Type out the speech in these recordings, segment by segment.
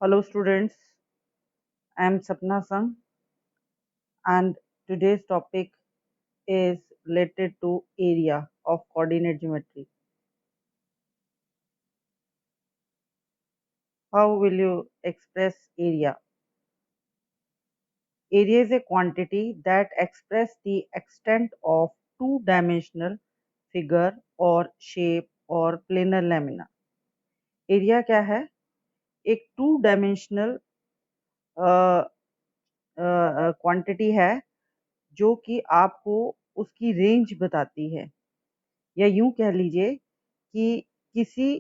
Hello students, I am Sapna Sang and today's topic is related to area of coordinate geometry. How will you express area? Area is a quantity that expresses the extent of two-dimensional figure or shape or planar lamina. Area क्या है? एक two dimensional quantity है जो कि आपको उसकी range बताती है, या यूं कह लीजिए कि किसी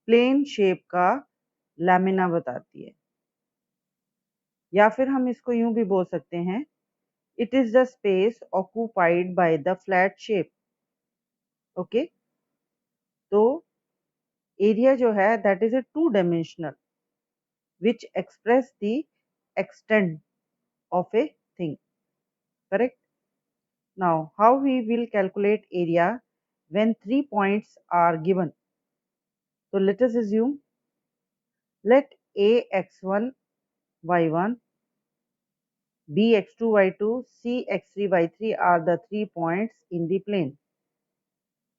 प्लेन शेप का लैमिना बताती है, या फिर हम इसको यूं भी बोल सकते हैं, it is the space occupied by the flat shape. Okay, तो एरिया जो है that is a two dimensional which express the extent of a thing. Correct. Now how we will calculate area when 3 points are given? So let us assume, let a x1 y1, b x2 y2, c x3 y3 are the 3 points in the plane.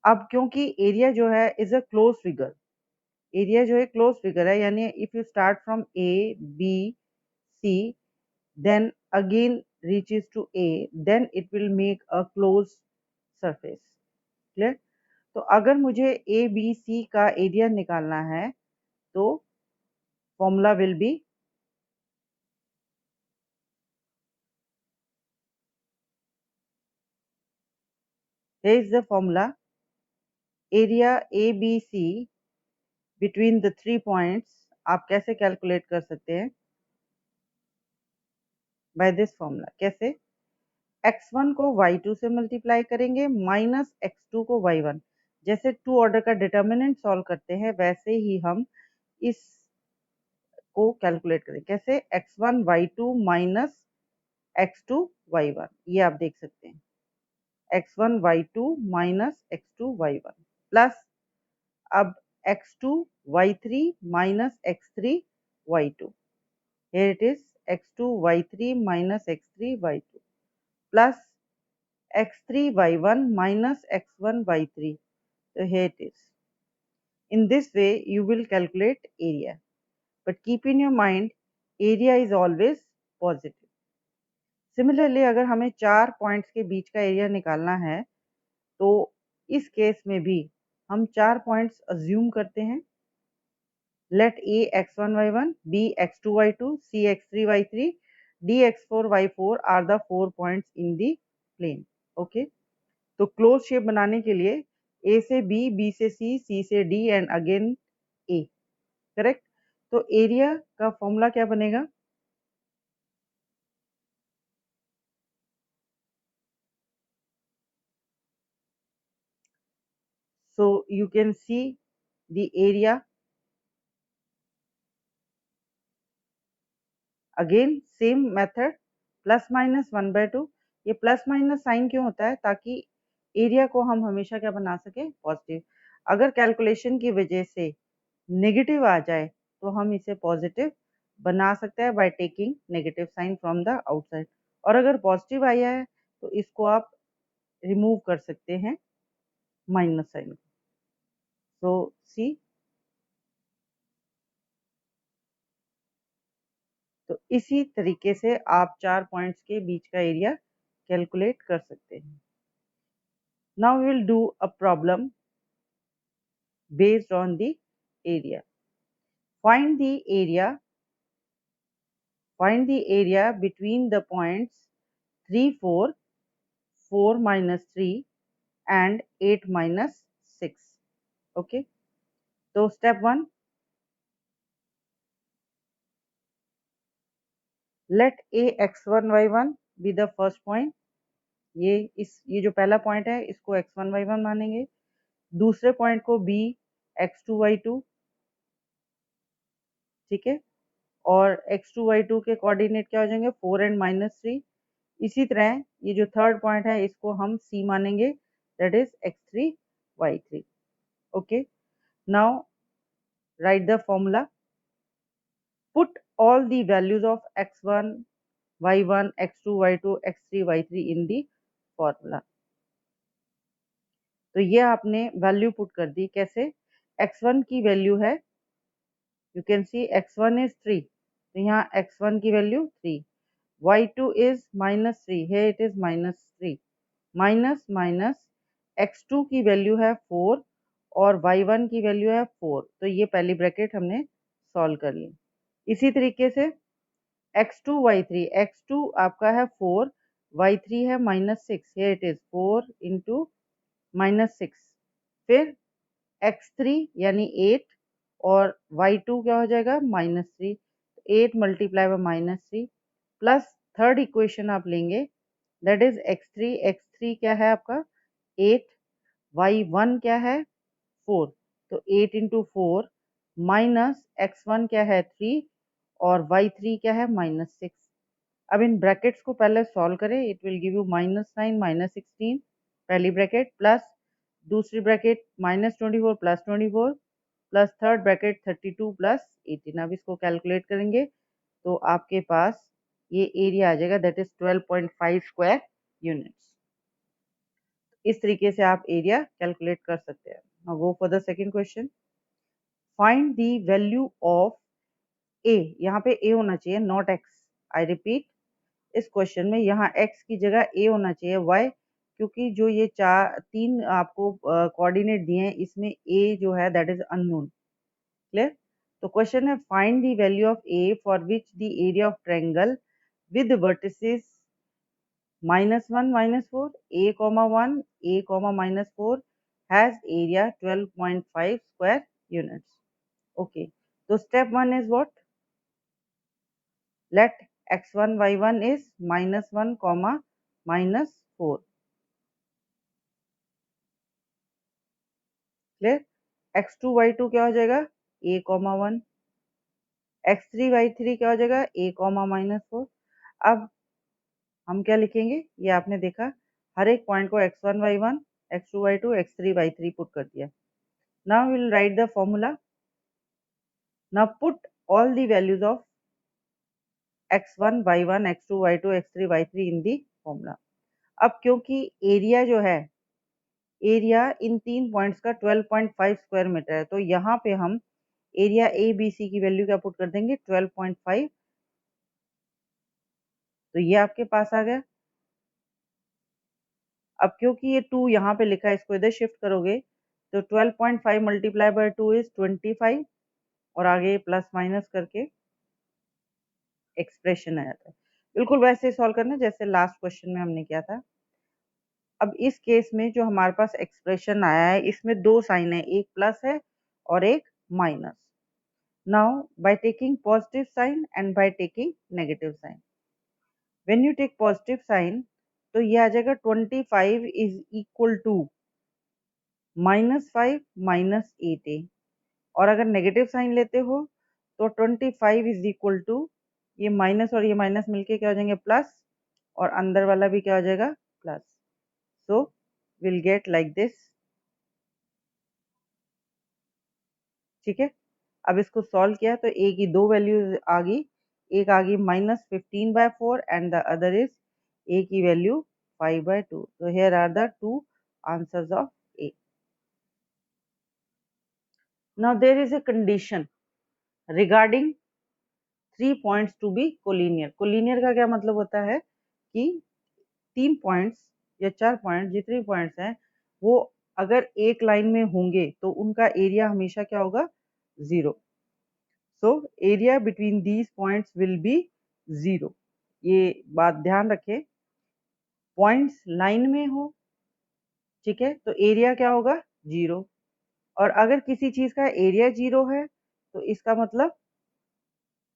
अब क्योंकि area जो है is a close figure, area जो है close figure है, यानी if you start from A B C then again reaches to A, then it will make a closed surface. Clear? तो अगर मुझे ए बी सी का एरिया निकालना है तो formula will be, here is the formula, area A B C between the 3 points आप कैसे calculate कर सकते हैं? By this formula. कैसे? x1 को y2 से मल्टीप्लाई करेंगे माइनस x2 को y1। जैसे टू ऑर्डर का डिटर्मिनेंट सॉल्व करते हैं वैसे ही हम इस को कैलकुलेट करें। कैसे? x1 y2 minus x2 y1, ये आप देख सकते हैं, x1 y2 minus x2 y1 plus अब x2 y3 minus x3 y2, here it is x2 y3 minus x3 y2 plus x3 y1 minus x1 y3. So here it is. In this way you will calculate area, but keep in your mind area is always positive. Similarly अगर हमें 4 points के बीच का area निकालना है तो इस case में भी हम 4 पॉइंट्स अज्यूम करते हैं। Let A x1 y1, B x2 y2, C x3 y3, D x4 y4 are the 4 points in the plane. Okay, तो क्लोज शेप बनाने के लिए A से B, B से C, C से D and again A। Correct. तो area का formula क्या बनेगा? So you can see the area again same method, plus minus 1/2। ये प्लस माइनस साइन क्यों होता है? ताकि एरिया को हम हमेशा क्या बना सके? पॉजिटिव। अगर कैलकुलेशन की वजह से नेगेटिव आ जाए तो हम इसे पॉजिटिव बना सकते हैं by taking negative sign from the outside, और अगर पॉजिटिव आया है तो इसको आप रिमूव कर सकते हैं माइनस साइन। सो सी, तो इसी तरीके से आप 4 पॉइंट्स के बीच का एरिया कैलकुलेट कर सकते हैं। Now we will do a problem based on the area. Find the area, find the area between the points 3 4, 4 minus 3 and 8 minus 6. Okay, so step 1, let a x1 y1 be the first point. ये जो पहला point है इसको x1 y1 मानेंगे। दूसरे point को b x2 y2, ठीक है, और x2 y2 के कोऑर्डिनेट क्या हो जाएंगे? 4 एंड माइनस 3। इसी तरह ये जो थर्ड पॉइंट है इसको हम C मानेंगे, that is x3 y3। Okay, now right the formula, Put all the values of x1, y1, x2, y2, x3, y3 in the formula. तो ये आपने वैल्यू पुट कर दी। कैसे? x1 की वैल्यू है, you can see x1 is 3, तो यहाँ x1 की value 3, y2 is -3, here it is -3, minus minus x2 की वैल्यू है 4 और y1 की वैल्यू है 4, तो ये पहली ब्रैकेट हमने सॉल्व कर ली। इसी तरीके से x2 y3, x2 आपका है 4, y3 है -6, here it is 4 into -6, फिर x3 यानी 8 और y2 क्या हो जाएगा -3, 8 multiply by -3 plus third equation आप लेंगे दैट इज x3, x3 क्या है आपका 8, y1 क्या है 4, तो 8 इंटू 4 माइनस x1 क्या है 3 और y3 क्या है -6। अब इन ब्रैकेट्स को पहले सॉल्व करें, इट विल गिव यू -9 -16 पहली ब्रैकेट प्लस दूसरी bracket -24 +24 plus third bracket 32 plus 18। अब इसको कैलकुलेट करेंगे तो आपके पास ये एरिया आ जाएगा दैट इज 12.5 स्क्वायर यूनिट्स। इस तरीके से आप एरिया कैलकुलेट कर सकते हैं। Now go for the second question. Find the value of a, यहाँ पे ए होना चाहिए नॉट एक्स। आई रिपीट, इस क्वेश्चन में यहाँ x की जगह a होना चाहिए। y, क्योंकि जो ये तीन आपको कोऑर्डिनेट दिए हैं इसमें a जो है दैट इज अननोन। क्लियर? तो क्वेश्चन है find the value of a for which the area of triangle with vertices -1 -4 a, 1 a, -4 has area 12.5 square units. Okay, तो step 1 is what? let x1 y1 is -1 -4। Clear? x2 y2 क्या हो जाएगा a, 1, x3 y3 क्या हो जाएगा a, -4। अब हम क्या लिखेंगे, ये आपने देखा हर एक पॉइंट को x1 y1, x2 y2, x3 y3 put कर दिया। Now will write the formula. Now put all the values of x1 y1, x2 y2, x3 y3 in the formula. अब क्योंकि एरिया जो है, एरिया इन तीन points का 12.5 square metre है, तो यहाँ पे हम एरिया ए बी सी की वैल्यू क्या पुट कर देंगे 12.5, तो ये आपके पास आ गया। अब क्योंकि ये 2 यहाँ पे लिखा है, इसको इधर शिफ्ट करोगे तो 12.5 मल्टीप्लाई बाय 2 इज 25 और आगे प्लस माइनस करके एक्सप्रेशन आ जाता है। बिल्कुल वैसे सॉल्व करना जैसे लास्ट क्वेश्चन में हमने किया था। अब इस केस में जो हमारे पास एक्सप्रेशन आया है इसमें दो साइन है, एक प्लस है और एक minus. Now, by taking positive sign and by taking negative sign, when you take positive sign, तो ये आ जाएगा 25 is equal to -5 -8a, और अगर नेगेटिव साइन लेते हो तो 25 is equal to ये माइनस और ये माइनस मिलके क्या हो जाएंगे प्लस, और अंदर वाला भी क्या हो जाएगा plus. So will get like this. ठीक है, अब इसको सॉल्व किया तो ए की दो वैल्यूज आ गई, एक आ गई -15/4 and the other is A की वैल्यू 5/2। तो here are the two answers of A. Now there is a condition regarding 3 points to be collinear. Collinear का क्या मतलब होता है कि 3 पॉइंट्स या 4 पॉइंट जितने पॉइंट्स हैं वो अगर एक लाइन में होंगे तो उनका एरिया हमेशा क्या होगा 0। So area between these points will be 0। ये बात ध्यान रखें, पॉइंट्स लाइन में हो, ठीक है, तो एरिया क्या होगा 0। और अगर किसी चीज का एरिया 0 है तो इसका मतलब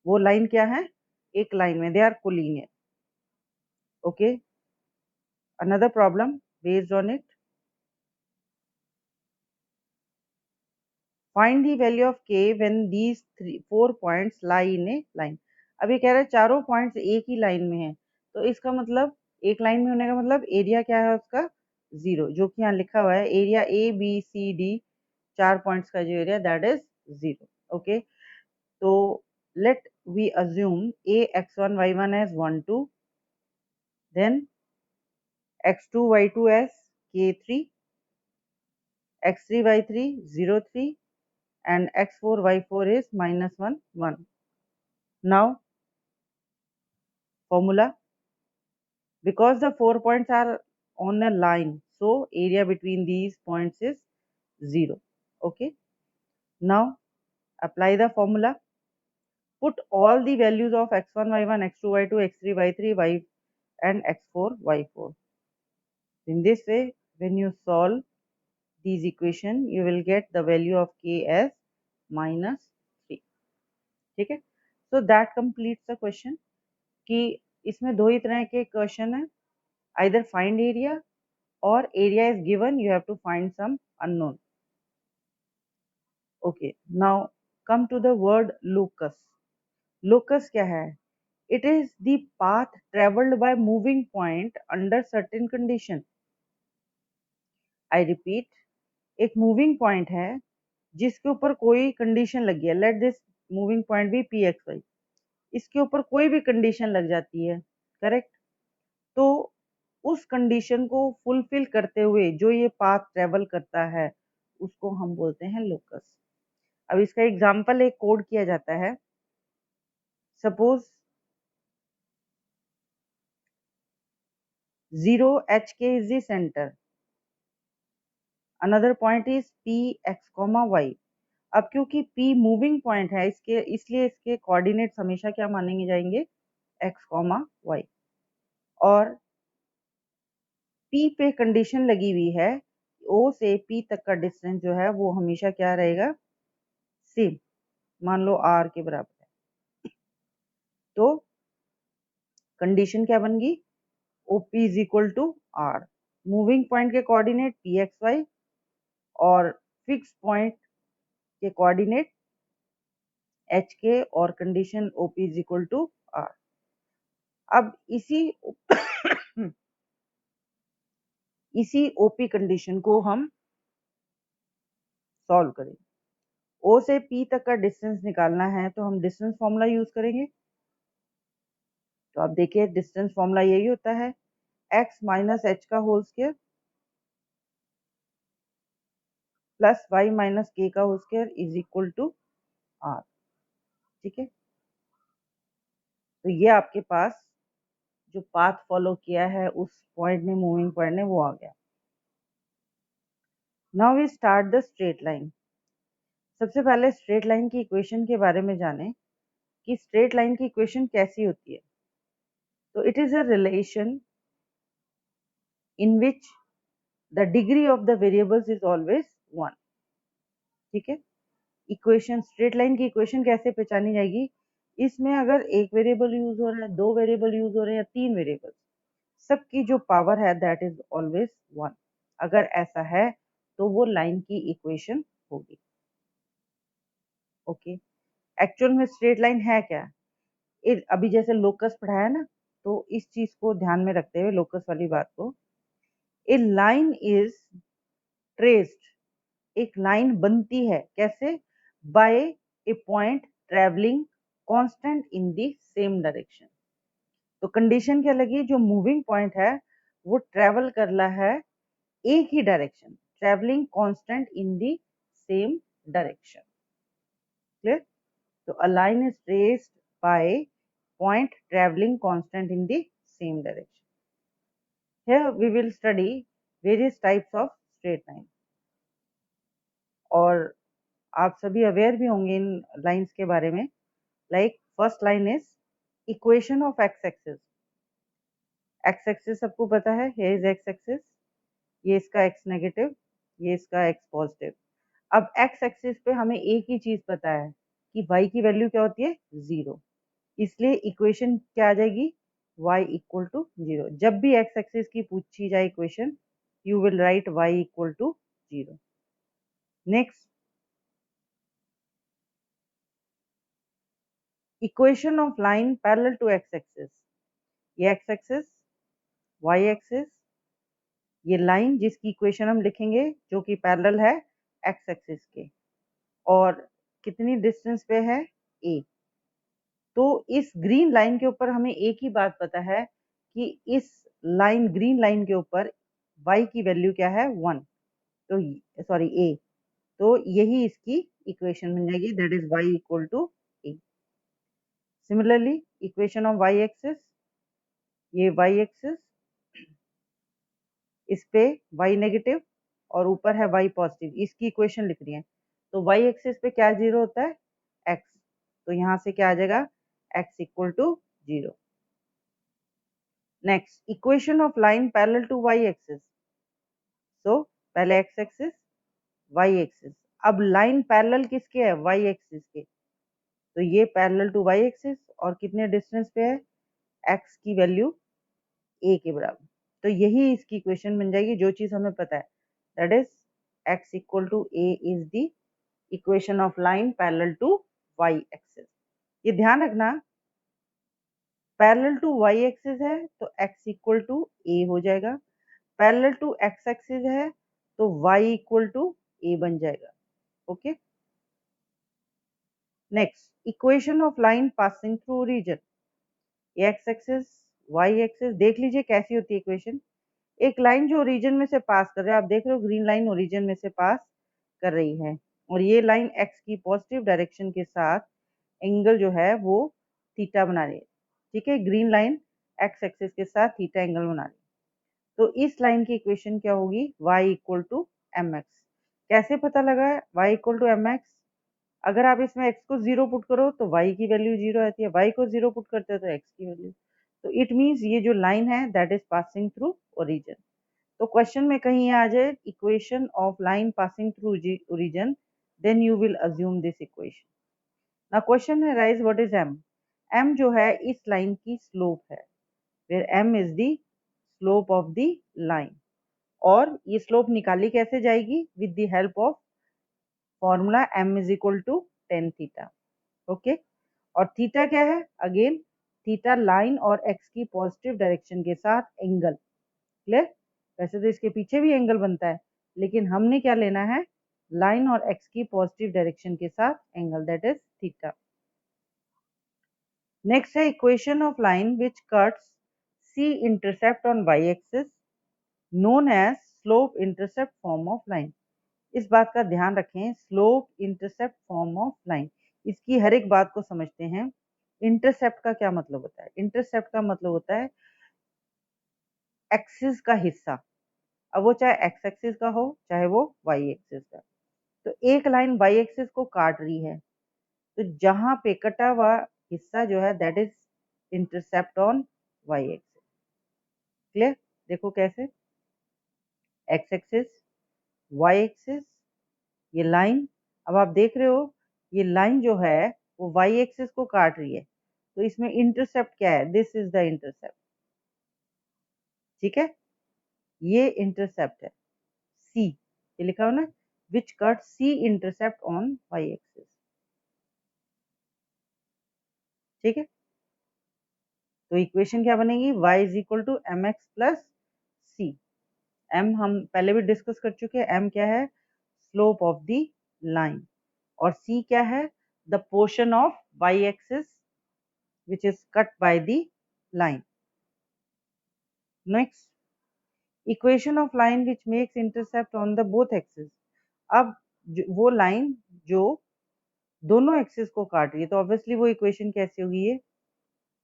वो लाइन क्या है, एक लाइन में, they are collinear. Okay, another problem based on it, find the value of k when these 4 points lie in a line. अब ये कह रहा है चारों पॉइंट्स एक ही लाइन में हैं, तो इसका मतलब एक लाइन में होने का मतलब एरिया क्या है उसका 0, जो कि यहाँ लिखा हुआ है area A B C D, चार पॉइंट्स का जो एरिया दैट इज 0। ओके, तो let we assume a x1 y1 as 1 2, then x2 y2 as k3, x3 y3 0 3, and x4 y4 is minus 1 1. Now formula, because the 4 points are on a line, so area between these points is 0. Okay, now apply the formula. Put all the values of x1 y1 x2 y2 x3 y3 y and x4 y4. In this way, when you solve these equation, you will get the value of k as minus 3. ठीक है, so that completes the question. कि इसमें दो ही तरह के question है, either find area or area is given, you have to find some unknown. Okay, now come to the word locus. Locus क्या है? It is the path traveled by moving point under certain condition. I repeat, एक moving point है जिसके ऊपर कोई condition लगी है. Let this moving point be P X Y. इसके ऊपर कोई भी कंडीशन लग जाती है, करेक्ट? तो उस कंडीशन को फुलफिल करते हुए जो ये पाथ ट्रेवल करता है उसको हम बोलते हैं लोकस. अब इसका एग्जांपल एक कोड किया जाता है. Suppose 0 HK is the center, another point is P x, y. अब क्योंकि P मूविंग पॉइंट है इसलिए इसके कोऑर्डिनेट्स हमेशा क्या मानेंगे जाएंगे? x, y. और P पे कंडीशन लगी हुई है, O से P तक का डिस्टेंस जो है वो हमेशा क्या रहेगा? सेम. मान लो r के बराबर है. तो कंडीशन क्या बन गई? OP is equal to r. Moving point के कोऑर्डिनेट पी एक्स वाई और फिक्स पॉइंट के कोऑर्डिनेट एच के और condition OP is equal to r. अब इसी OP कंडीशन को हम सॉल्व करें. O से P तक का डिस्टेंस निकालना है तो हम डिस्टेंस फॉर्मूला यूज करेंगे. तो आप देखिए डिस्टेंस फॉर्मूला यही होता है, x माइनस एच का whole square plus y minus K का whole square is equal to r. ठीक है, तो ये आपके पास जो पाथ फॉलो किया है उस पॉइंट ने, मूविंग पॉइंट ने, वो आ गया. Now we start the straight line. सबसे पहले स्ट्रेट लाइन की इक्वेशन के बारे में जानें कि स्ट्रेट लाइन की इक्वेशन कैसी होती है. तो it is a relation in which the degree of the variables is always 1. ठीक है, इक्वेशन स्ट्रेट लाइन की इक्वेशन कैसे पहचानी जाएगी? इसमें अगर एक वेरिएबल यूज हो रहा है, दो वेरिएबल यूज हो रहे हैं या तीन वेरिएबल, सबकी जो पावर है दैट इज ऑलवेज 1. अगर ऐसा है तो वो लाइन की इक्वेशन होगी. ओके, एक्चुअल में स्ट्रेट लाइन है क्या? अभी जैसे लोकस पढ़ाया ना, तो इस चीज को ध्यान में रखते हुए लोकस वाली बात को, ए लाइन इज ट्रेस्ड. एक लाइन बनती है कैसे? By a point travelling constant in the same direction. तो कंडीशन क्या लगी? जो मूविंग पॉइंट है वो ट्रेवल कर रहा है एक ही direction, travelling constant in the same direction. Clear? तो a line is traced by point traveling constant in the same direction. Here we will study various types of straight line. और आप सभी अवेयर भी होंगे इन लाइंस के बारे में. Like first line is equation of x axis. X axis सबको पता है, here is x एक्सिस, ये इसका x नेगेटिव, ये इसका x पॉजिटिव. अब x एक्सिस पे हमें एक ही चीज पता है कि y की वैल्यू क्या होती है? 0. इसलिए इक्वेशन क्या आ जाएगी? y equal to 0. जब भी x एक्सिस की पूछी जाए equation, you will write y equal to 0. Next, equation of line parallel to x axis. ये x एक्सिस, y एक्सिस, ये लाइन जिसकी इक्वेशन हम लिखेंगे जो कि पैरेलल है x एक्सिस के, और कितनी डिस्टेंस पे है? a. तो इस ग्रीन लाइन के ऊपर हमें एक ही बात पता है कि इस लाइन ग्रीन लाइन के ऊपर y की वैल्यू क्या है 1, तो सॉरी a, तो यही इसकी इक्वेशन बन जाएगी, that is y equal to a। Similarly equation of y axis, ये y एक्सिस, इस पे y नेगेटिव और ऊपर है y पॉजिटिव, इसकी इक्वेशन लिख रही है। तो y एक्सिस पे क्या जीरो होता है x, तो यहाँ से क्या आ जाएगा x equal to 0। Next equation of line parallel to y axis, तो पहले x एक्सिस y एक्सिस, अब लाइन पैरेलल किसके है y एक्सिस के, तो ये पैरेलल टू y एक्सिस और कितने डिस्टेंस पे है x की वैल्यू a के बराबर, तो यही इसकी इक्वेशन बन जाएगी जो चीज हमें पता है, that is x equal to a is the equation of line parallel to y axis. ये ध्यान रखना पैरेलल टू y एक्सिस है तो x इक्वल टू a हो जाएगा, पैरेलल टू x एक्सिस है तो y इक्वल टू a बन जाएगा। Okay, next equation of line passing through region, X axis Y axis, देख लीजिए कैसी होती है इक्वेशन। एक लाइन जो ओरिजिन में से पास कर रहा है, आप देख रहे हो ग्रीन लाइन ओरिजिन में से पास कर रही है और ये लाइन एक्स की पॉजिटिव डायरेक्शन के साथ एंगल जो है वो थीटा बना रही है। ठीक है, ग्रीन लाइन एक्स एक्सिस के साथ थीटा एंगल बना रही है, तो इस लाइन की इक्वेशन क्या होगी y equal to M X. कैसे पता लगा है y equal to M X, अगर आप इसमें x को 0 पुट करो तो y की वैल्यू 0 आती है, y को 0 पुट करते हो तो x की वैल्यू, तो इट मीन्स ये जो लाइन है that is passing through origin. तो क्वेश्चन में कहीं आ जाए equation of line passing through origin, then you will assume this equation. ना क्वेश्चन है raise what is m, m जो है इस लाइन की स्लोप है, where m is the slope of the line, और ये स्लोप निकाली कैसे जाएगी with the help of formula m is equal to ten theta. Okay, और थीटा क्या है अगेन, थीटा लाइन और एक्स की पॉजिटिव डायरेक्शन के साथ एंगल। क्लियर, वैसे तो इसके पीछे भी एंगल बनता है लेकिन हमने क्या लेना है लाइन और एक्स की पॉजिटिव डायरेक्शन के साथ angle, that is theta. Next है equation of line which cuts c intercept on Y axis known as slope intercept form of line. इस बात का ध्यान रखें, slope intercept form of line, इसकी हर एक बात को समझते हैं। इंटरसेप्ट का क्या मतलब होता है, इंटरसेप्ट का मतलब होता है एक्सिस का हिस्सा, अब वो चाहे एक्स एक्सिस का हो चाहे वो वाई एक्सिस का। तो एक लाइन वाई एक्सिस को काट रही है, तो जहां पे कटा हुआ हिस्सा जो है that is intercept on Y axis. Clear, देखो कैसे, एक्स एक्सिस वाई एक्सिस, ये लाइन, अब आप देख रहे हो ये लाइन जो है वो वाई एक्सिस को काट रही है, तो इसमें इंटरसेप्ट क्या है, दिस इज द इंटरसेप्ट। ठीक है, ये इंटरसेप्ट है सी, ये लिखा हो ना which cut C intercept on Y axis. ठीक है, तो इक्वेशन क्या बनेगी y is equal to M x plus C. m हम पहले भी डिस्कस कर चुके हैं, m क्या है स्लोप ऑफ द लाइन और c क्या है the portion of y axis which is cut by the line. Next, equation of line which makes intercept on the both axes. अब वो लाइन जो दोनों एक्सिस को काट रही है तो ऑब्वियसली वो इक्वेशन कैसी होगी, ये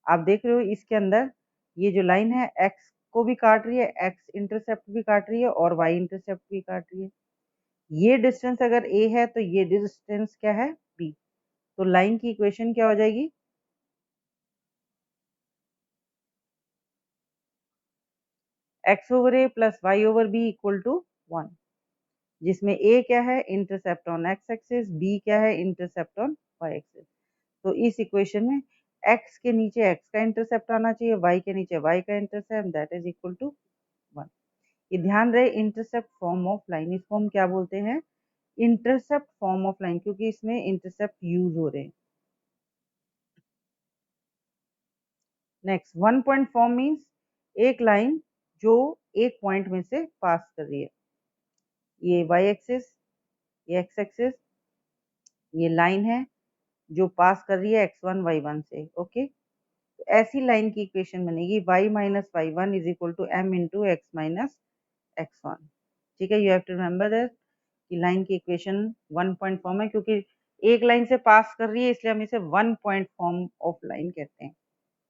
आप देख रहे हो इसके अंदर ये जो लाइन है एक्स को भी काट रही है, एक्स इंटरसेप्ट भी काट रही है और वाई इंटरसेप्ट भी काट रही है। ये डिस्टेंस अगर ए है तो ये डिस्टेंस क्या है बी, तो लाइन की इक्वेशन क्या हो जाएगी X over A plus Y over B equal to 1, जिसमें ए क्या है intercept on X axis, B क्या है इंटरसेप्ट ऑन वाई एक्सिस। तो इस इक्वेशन में एक्स के नीचे एक्स का इंटरसेप्ट आना चाहिए, वाई के नीचे वाई का intercept, that is equal to 1। ये ध्यान रहे इंटरसेप्ट फॉर्म ऑफ लाइन, इसको हम क्या बोलते हैं इंटरसेप्ट फॉर्म ऑफ लाइन, क्योंकि इसमें इंटरसेप्ट यूज हो रहे हैं। Next one point form means एक लाइन जो एक पॉइंट में से पास कर रही है, ये वाई एक्सिस, ये एक्स एक्सिस, ये लाइन है, जो पास कर रही है x1 y1 से। ओके, तो ऐसी लाइन की इक्वेशन बनेगी y minus Y one is equal to m into X minus x1। ठीक है, you have to remember that कि लाइन की इक्वेशन वन पॉइंट फॉर्म है, क्योंकि एक लाइन से पास कर रही है इसलिए हम इसे one point form of line कहते हैं।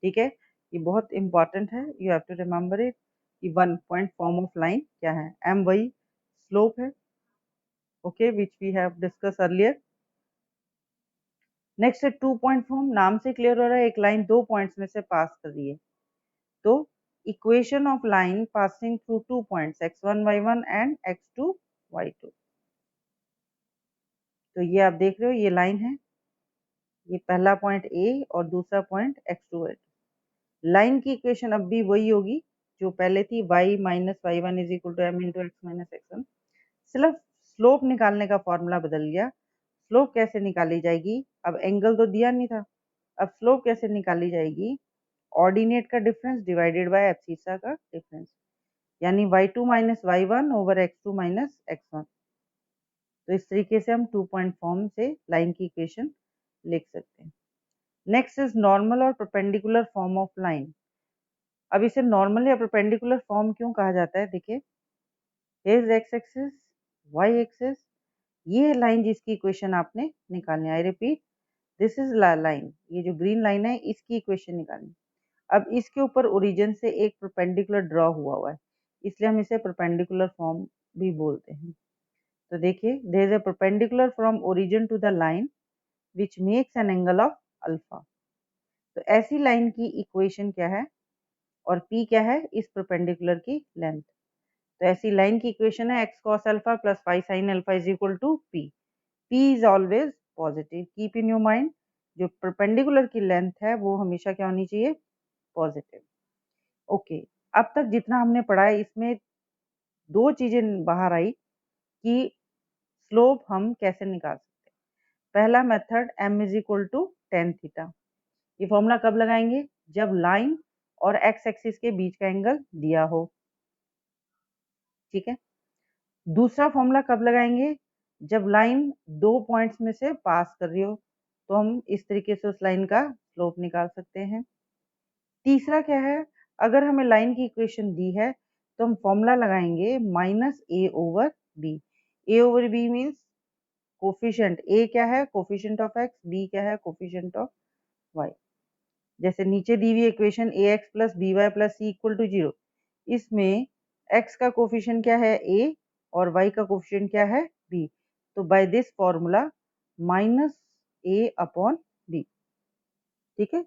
ठीक है, ये बहुत इंपॉर्टेंट है, you have to remember it कि one point form of line क्या है। एम वही स्लोप है, okay, which we have discuss earlier. Next है टू पॉइंट फॉर्म। नाम से क्लियर हो रहा है एक लाइन दो पॉइंट्स में से पास कर रही है, तो equation of line passing through two points x1 y1 and x2 y2। तो ये आप देख रहे हो ये लाइन है, ये पहला पॉइंट ए और दूसरा पॉइंट x2 y2। लाइन की इक्वेशन अब भी वही होगी जो पहले थी, y minus Y one is equal to M into X minus X one. सिर्फ स्लोप निकालने का फॉर्मूला बदल गया। स्लोप कैसे निकाली जाएगी, अब एंगल तो दिया नहीं था, अब स्लोप कैसे निकाली जाएगी, ऑर्डिनेट का डिफरेंस डिवाइडेड बाय एब्सिसा का डिफरेंस, यानी y2 minus Y one over x2 minus x1। तो इस तरीके से हम टू पॉइंट फॉर्म से लाइन की इक्वेशन लिख सकते हैं। नेक्स्ट इज नॉर्मल और परपेंडिकुलर फॉर्म ऑफ लाइन। अब इसे नॉर्मल या परपेंडिकुलर फॉर्म क्यों कहा जाता है, देखिए, here's X axis, Y axis, ये लाइन जिसकी इक्वेशन आपने निकालनी है। I repeat, this is line, ये जो ग्रीन लाइन है इसकी इक्वेशन निकालनी। अब इसके ऊपर ओरिजिन से एक परपेंडिकुलर ड्रॉ हुआ है, इसलिए हम इसे परपेंडिकुलर फॉर्म भी बोलते हैं। तो देखिए, there is a perpendicular from origin to the line which makes an angle of alpha. तो ऐसी लाइन की इक्वेशन क्या है और p क्या है, इस परपेंडिकुलर की लेंथ। तो ऐसी लाइन की इक्वेशन है x cos alpha plus y sin alpha is equal to p। p is always positive, keep in your mind, जो परपेंडिकुलर की लेंथ है वो हमेशा क्या होनी चाहिए, पॉजिटिव। ओके, अब तक जितना हमने पढ़ा है इसमें दो चीजें बाहर आई कि स्लोप हम कैसे निकाल सकते हैं। पहला method m is equal to ten theta. ये फॉर्मूला कब लगाएंगे, जब लाइन और एक्स एक्सिस के बीच का एंगल दिया हो। ठीक है, दूसरा फॉर्मूला कब लगाएंगे, जब लाइन दो पॉइंट्स में से पास कर रही हो, तो हम इस तरीके से उस लाइन का स्लोप निकाल सकते हैं। तीसरा क्या है, अगर हमें लाइन की इक्वेशन दी है तो हम फॉर्मूला लगाएंगे माइनस ए ओवर बी। ए ओवर बी मीन्स कोफिशिएंट, ए क्या है कोफिशिएंट ऑफ एक्स, बी क्या है कोफिशिएंट ऑफ वाई। जैसे नीचे दी हुई equation a x plus b y plus c equal to zero, इसमें x का कोफिशिएंट क्या है a और y का कोफिशिएंट क्या है b। तो by this formula minus a upon b। ठीक है,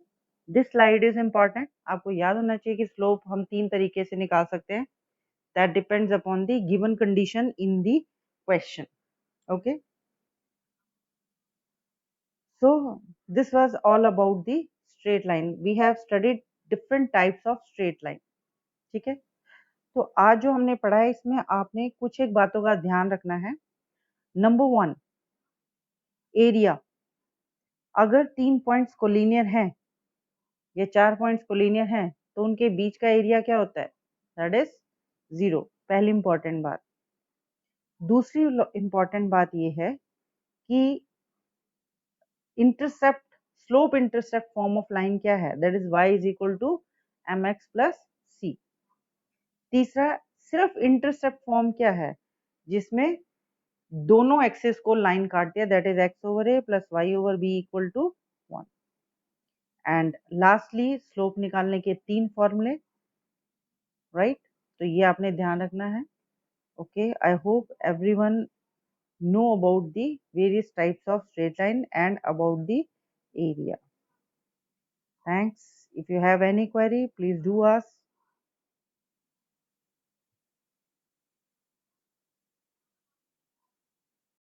दिस स्लाइड इज इंपॉर्टेंट, आपको याद होना चाहिए कि स्लोप हम तीन तरीके से निकाल सकते हैं, that depends upon the given condition in the question. Okay, so this was all about the straight line. We have studied different types of straight line. ठीक है, तो आज जो हमने पढ़ा है इसमें आपने कुछ एक बातों का ध्यान रखना है। Number one, area. अगर तीन पॉइंट्स कोलिनियर हैं या चार पॉइंट्स कोलिनियर हैं तो उनके बीच का एरिया क्या होता है, दैट इज जीरो। पहली इंपॉर्टेंट बात। दूसरी इंपॉर्टेंट बात ये है कि intercept, slope intercept form of line क्या है, that is y is equal to M x plus c. तीसरा, सिर्फ इंटरसेप्ट फॉर्म क्या है, जिसमें दोनों एक्सिस को लाइन काटती है, that is x over A plus Y over B equal to one. And lastly slope निकालने के तीन फॉर्मूले, राइट। तो ये आपने ध्यान रखना है। Okay, I hope everyone know about the various types of straight line and about the area. Thanks. If you have any query, please do ask.